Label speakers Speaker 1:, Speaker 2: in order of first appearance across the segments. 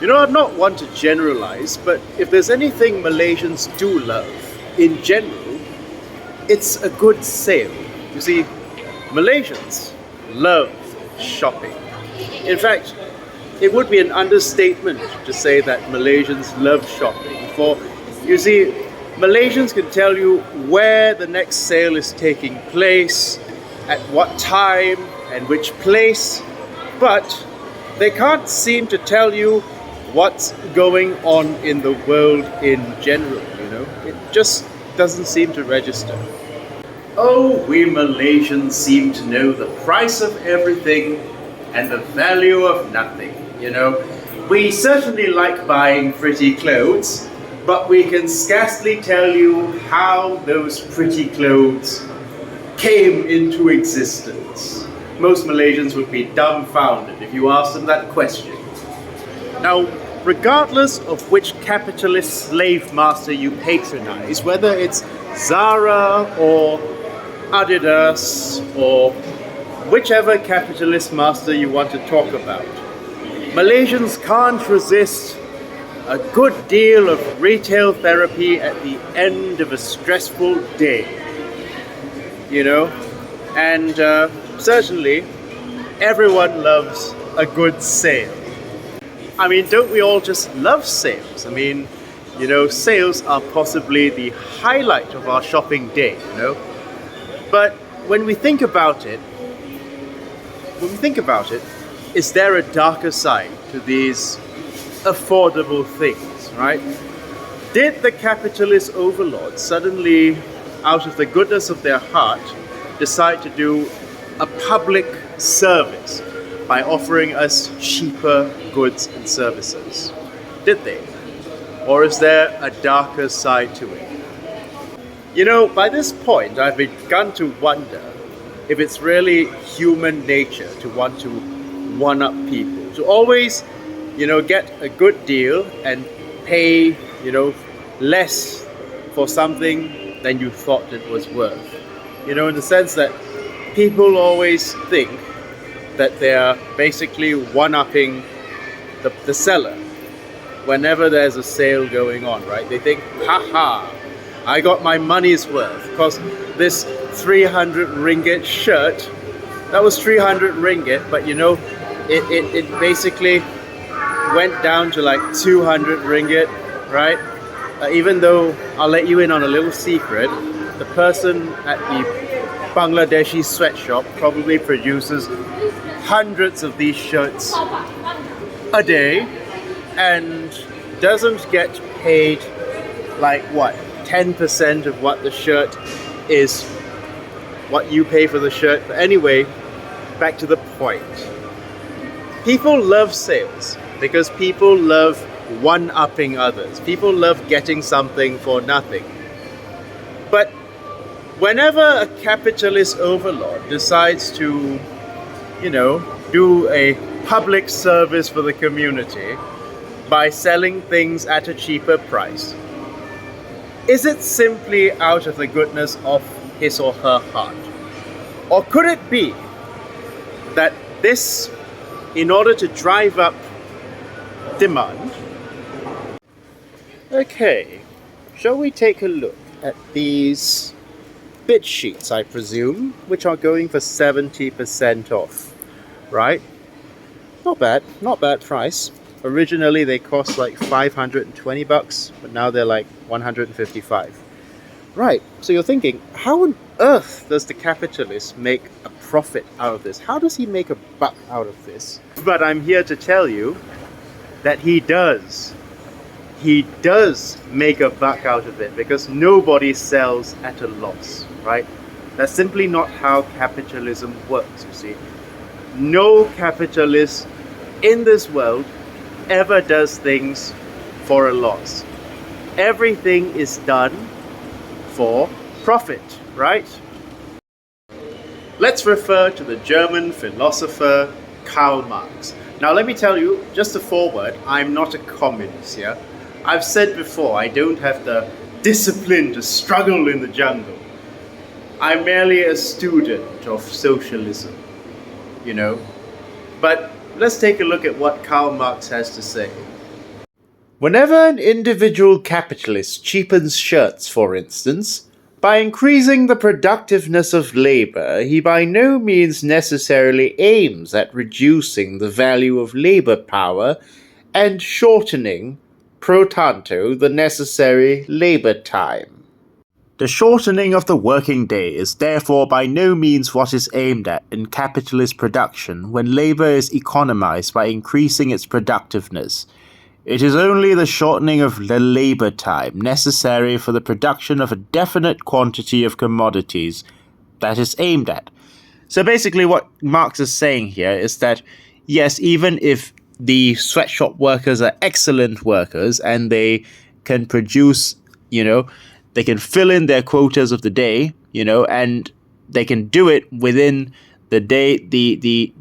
Speaker 1: I'm not one to generalize, but if there's anything Malaysians do love, in general, it's a good sale. You see, Malaysians love shopping. In fact, it would be an understatement to say that Malaysians love shopping. For, you see, Malaysians can tell you where the next sale is taking place, at what time, and which place, but they can't seem to tell you what's going on in the world in general, It just doesn't seem to register. Oh, we Malaysians seem to know the price of everything and the value of nothing, We certainly like buying pretty clothes, but we can scarcely tell you how those pretty clothes came into existence. Most Malaysians would be dumbfounded if you asked them that question. Now, regardless of which capitalist slave master you patronize, whether it's Zara or Adidas or whichever capitalist master you want to talk about, Malaysians can't resist a good deal of retail therapy at the end of a stressful day, and certainly everyone loves a good sale. I mean, don't we all just love sales? I mean, sales are possibly the highlight of our shopping day, But when we think about it, is there a darker side to these affordable things, right? Did the capitalist overlords suddenly, out of the goodness of their heart, decide to do a public service by offering us cheaper goods and services? Did they? Or is there a darker side to it? By this point, I've begun to wonder if it's really human nature to want to one-up people, to always, get a good deal and pay, less for something than you thought it was worth. In the sense that people always think that they are basically one-upping the seller whenever there's a sale going on, right? They think, haha, I got my money's worth, because this 300 ringgit shirt, that was 300 ringgit, but it basically went down to like 200 ringgit, right? Even though I'll let you in on a little secret, the person at the Bangladeshi sweatshop probably produces hundreds of these shirts a day and doesn't get paid like 10% of what the shirt is, what you pay for the shirt. But anyway, back to the point. People love sales because people love one-upping others. People love getting something for nothing. But whenever a capitalist overlord decides to, do a public service for the community by selling things at a cheaper price, is it simply out of the goodness of his or her heart? Or could it be that this, in order to drive up demand? Okay, shall we take a look at these bid sheets, I presume, which are going for 70% off, right? Not bad price. Originally they cost like 520 bucks, but now they're like 155. Right, so you're thinking, how on earth does the capitalist make a profit out of this? How does he make a buck out of this? But I'm here to tell you that he does. He does make a buck out of it, because nobody sells at a loss, right? That's simply not how capitalism works, you see. No capitalist in this world ever does things for a loss. Everything is done for profit, right? Let's refer to the German philosopher Karl Marx. Now let me tell you, just a foreword, I'm not a communist, yeah? I've said before, I don't have the discipline to struggle in the jungle. I'm merely a student of socialism, But let's take a look at what Karl Marx has to say. Whenever an individual capitalist cheapens shirts, for instance, by increasing the productiveness of labor, he by no means necessarily aims at reducing the value of labor power and shortening, pro tanto, the necessary labor time. The shortening of the working day is therefore by no means what is aimed at in capitalist production when labor is economized by increasing its productiveness. It is only the shortening of the labor time necessary for the production of a definite quantity of commodities that is aimed at. So basically what Marx is saying here is that, yes, even if the sweatshop workers are excellent workers and they can produce, they can fill in their quotas of the day, and they can do it within the day, a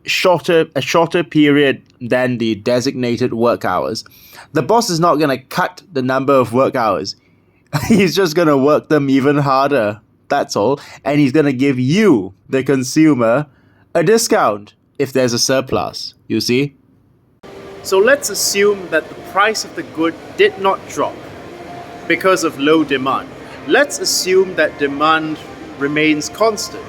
Speaker 1: shorter period than the designated work hours. The boss is not going to cut the number of work hours. He's just going to work them even harder. That's all. And he's going to give you, the consumer, a discount if there's a surplus, you see? So let's assume that the price of the good did not drop because of low demand. Let's assume that demand remains constant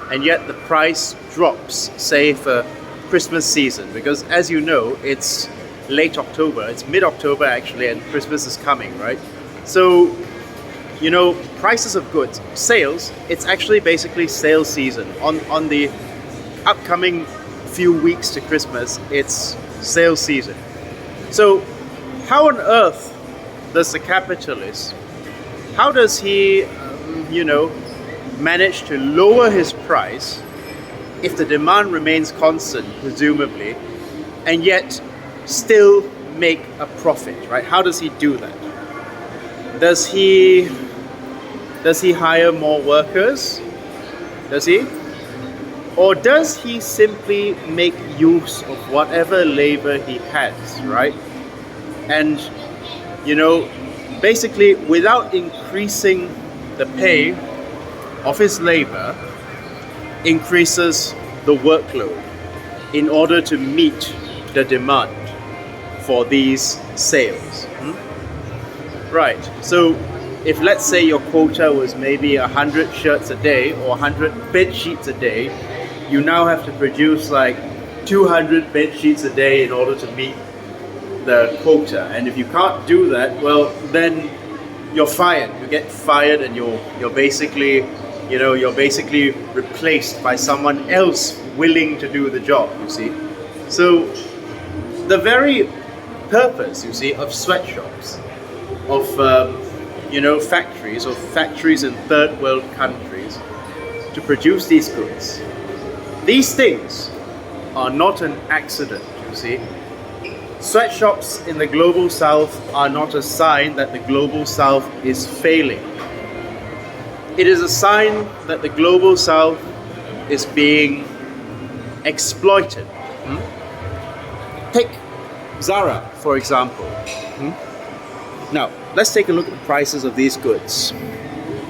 Speaker 1: and yet the price drops, say for Christmas season, because as you know, it's late October, it's mid-October actually, and Christmas is coming, right? So, prices of goods, sales, it's actually basically sales season. On the upcoming few weeks to Christmas, it's sales season. So, how on earth does the capitalist, how does he, manage to lower his price if the demand remains constant, presumably, and yet still make a profit, right? How does he do that? Does he hire more workers? Does he? Or does he simply make use of whatever labor he has, right? And, basically without increasing the pay of his labor, increases the workload in order to meet the demand for these sales. Right, so if let's say your quota was maybe 100 shirts a day or 100 bed sheets a day, you now have to produce like 200 bed sheets a day in order to meet the quota. And if you can't do that, well, then you're fired. You get fired and you're basically replaced by someone else willing to do the job, you see. So the very purpose, you see, of sweatshops, of factories in third world countries to produce these goods, these things are not an accident, you see. Sweatshops in the global south are not a sign that the global south is failing. It is a sign that the global south is being exploited. Take Zara, for example. Now, let's take a look at the prices of these goods.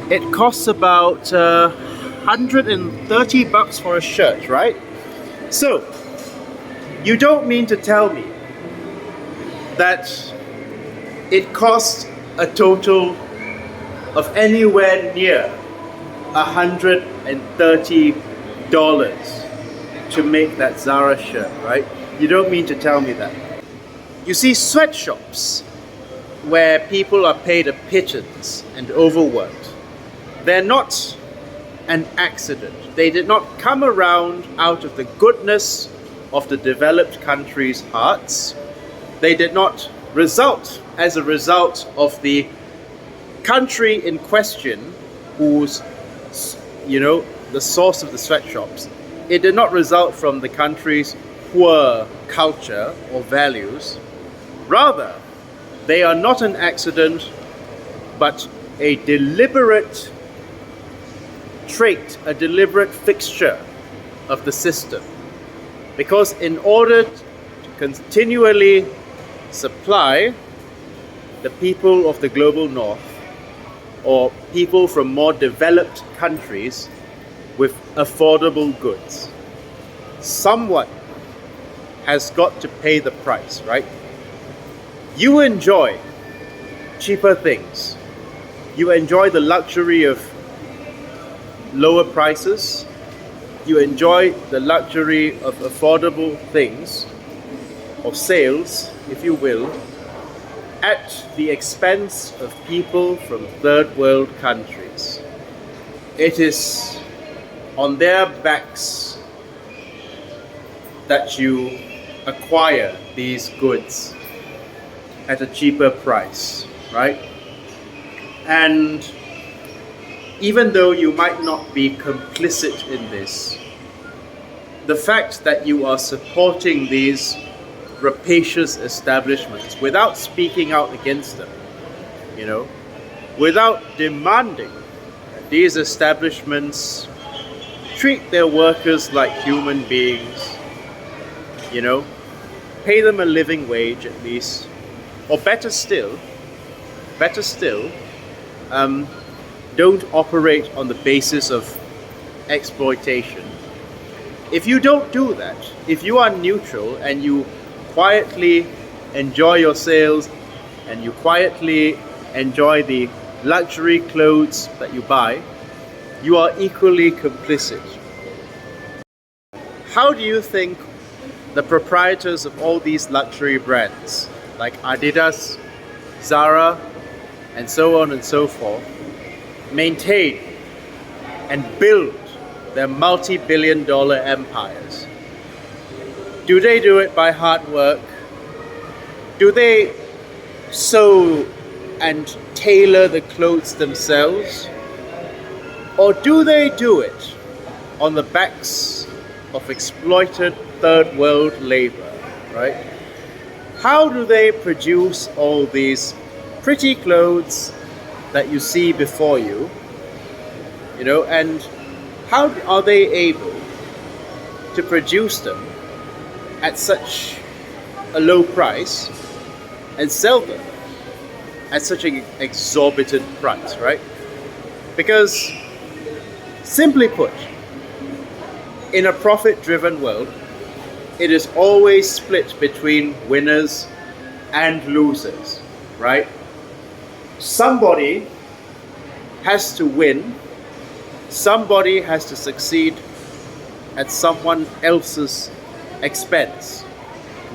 Speaker 1: It costs about $130 for a shirt, right? So, you don't mean to tell me that it costs a total of anywhere near $130 to make that Zara shirt, right? You don't mean to tell me that. You see, sweatshops where people are paid a pittance and overworked, they're not an accident. They did not come around out of the goodness of the developed countries' hearts. They did not result as a result of the country in question whose, the source of the sweatshops. It did not result from the country's poor culture or values. Rather, they are not an accident, but a deliberate trait, a deliberate fixture of the system. Because in order to continually supply the people of the global north or people from more developed countries with affordable goods, someone has got to pay the price, right? You enjoy cheaper things. You enjoy the luxury of lower prices. You enjoy the luxury of affordable things, or sales, if you will, at the expense of people from third world countries. It is on their backs that you acquire these goods at a cheaper price, right? And even though you might not be complicit in this, the fact that you are supporting these rapacious establishments without speaking out against them, without demanding that these establishments treat their workers like human beings, pay them a living wage at least, or better still, don't operate on the basis of exploitation. If you don't do that, if you are neutral and you quietly enjoy your sales and you quietly enjoy the luxury clothes that you buy, you are equally complicit. How do you think the proprietors of all these luxury brands like Adidas, Zara, and so on and so forth maintain and build their multi-billion-dollar empires? Do they do it by hard work? Do they sew and tailor the clothes themselves? Or do they do it on the backs of exploited third world labor, right? How do they produce all these pretty clothes that you see before you, and how are they able to produce them at such a low price and sell them at such an exorbitant price, right? Because, simply put, in a profit-driven world, it is always split between winners and losers, right? Somebody has to win, somebody has to succeed at someone else's expense.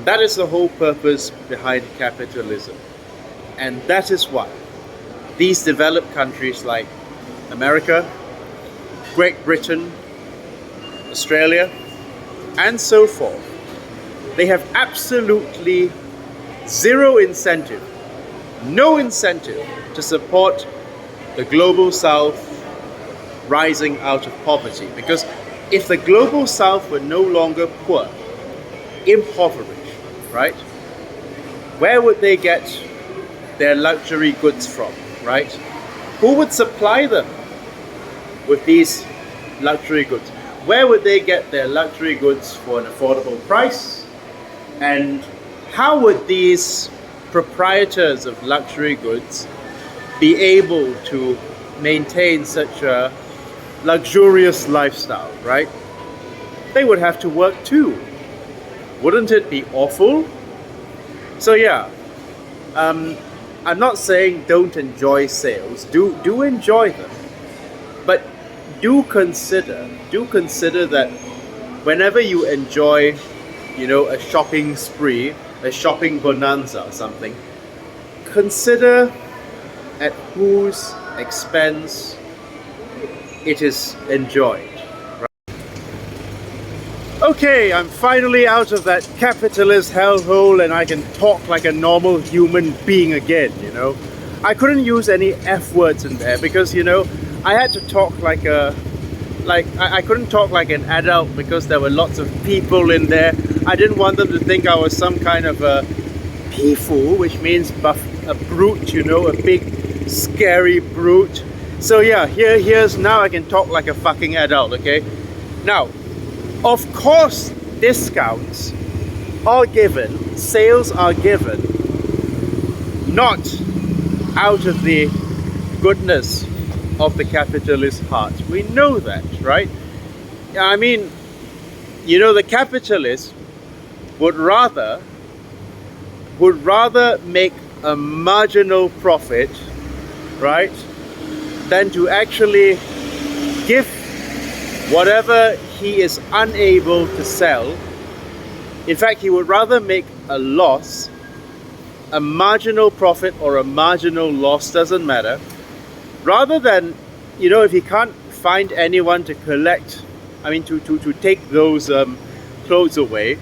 Speaker 1: That is the whole purpose behind capitalism. And that is why these developed countries like America, Great Britain, Australia, and so forth, they have absolutely zero incentive, no incentive to support the global south rising out of poverty. Because if the global south were no longer poor, impoverished, right, where would they get their luxury goods from, right? Who would supply them with these luxury goods? Where would they get their luxury goods for an affordable price? And how would these proprietors of luxury goods be able to maintain such a luxurious lifestyle, right? They would have to work too. Wouldn't it be awful? So yeah, I'm not saying don't enjoy sales. Do enjoy them, but do consider that whenever you enjoy, a shopping spree, a shopping bonanza or something, consider at whose expense it is enjoyed. Right? Okay, I'm finally out of that capitalist hellhole and I can talk like a normal human being again, I couldn't use any F words in there because, I had to talk I couldn't talk like an adult because there were lots of people in there. I didn't want them to think I was some kind of a pea-fool, which means a brute, a big, scary brute. So yeah, here's now I can talk like a fucking adult, okay? Now, of course, discounts are given, sales are given, not out of the goodness of the capitalist heart. We know that, right? I mean, the capitalist would rather would rather make a marginal profit, right, than to actually give whatever he is unable to sell. In fact, he would rather make a loss, a marginal profit or a marginal loss, doesn't matter, rather than, if he can't find anyone to collect, to take those clothes away,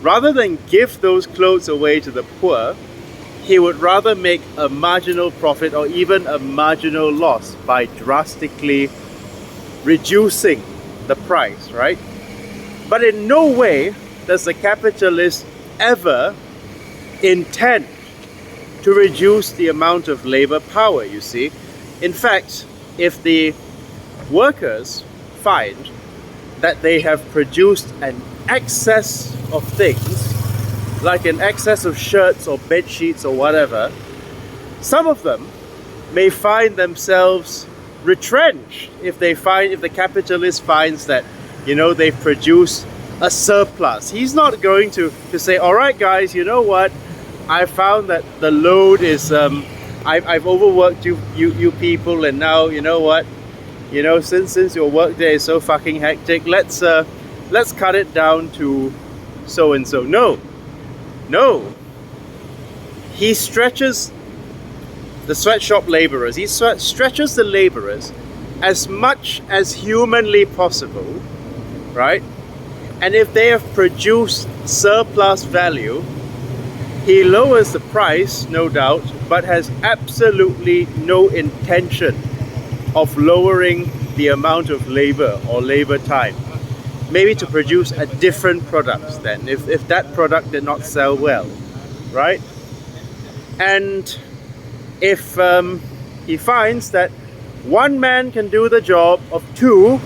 Speaker 1: rather than give those clothes away to the poor, he would rather make a marginal profit or even a marginal loss by drastically reducing the price, right? But in no way does the capitalist ever intend to reduce the amount of labor power, you see. In fact, if the workers find that they have produced an excess of things, like an excess of shirts or bed sheets or whatever, some of them may find themselves retrenched if the capitalist finds that, they've produced a surplus. He's not going to say, all right guys, you know what, I found that the load is I've overworked you people, and now you know what, since your work day is so fucking hectic, let's cut it down to so and so. No, he stretches the sweatshop laborers, he stretches the laborers as much as humanly possible, right? And if they have produced surplus value, he lowers the price, no doubt, but has absolutely no intention of lowering the amount of labor or labor time. Maybe to produce a different product then, if that product did not sell well, right? And if he finds that one man can do the job of two,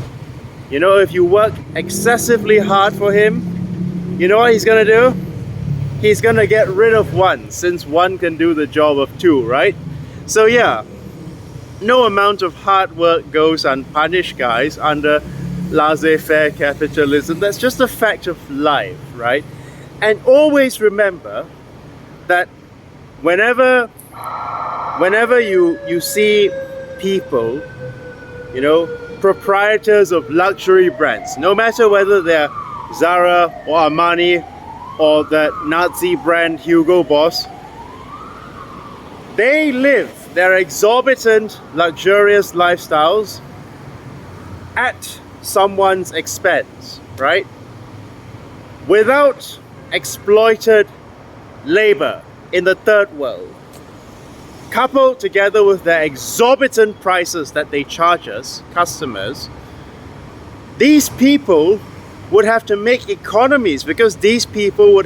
Speaker 1: if you work excessively hard for him, you know what he's gonna do? He's gonna get rid of one, since one can do the job of two, right? So yeah, no amount of hard work goes unpunished, guys, under laissez-faire capitalism. That's just a fact of life, right? And always remember that whenever you see people, proprietors of luxury brands, no matter whether they're Zara or Armani or that Nazi brand Hugo Boss, they live their exorbitant, luxurious lifestyles at someone's expense, right? Without exploited labor in the third world, coupled together with their exorbitant prices that they charge us, customers, these people would have to make economies, because these people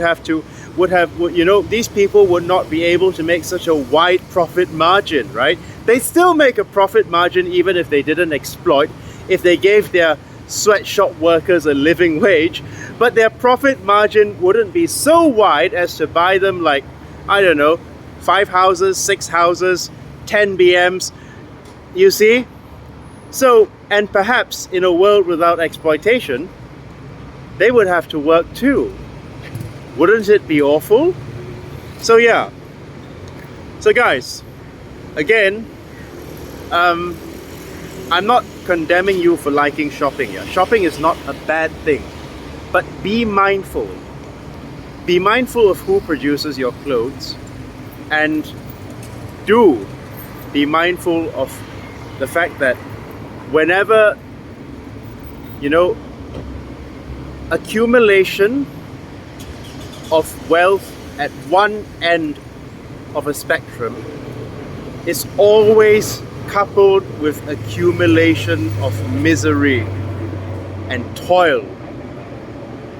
Speaker 1: these people would not be able to make such a wide profit margin, right? They still make a profit margin even if they didn't exploit, if they gave their sweatshop workers a living wage, but their profit margin wouldn't be so wide as to buy them, like, I don't know, 5 houses, 6 houses, 10 BMs, you see? So, and perhaps in a world without exploitation, they would have to work too. Wouldn't it be awful? So yeah. So guys, again, I'm not condemning you for liking shopping. Yeah, shopping is not a bad thing, but be mindful. Be mindful of who produces your clothes, and do be mindful of the fact that whenever, accumulation of wealth at one end of a spectrum is always coupled with accumulation of misery and toil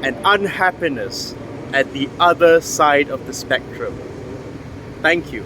Speaker 1: and unhappiness at the other side of the spectrum. Thank you.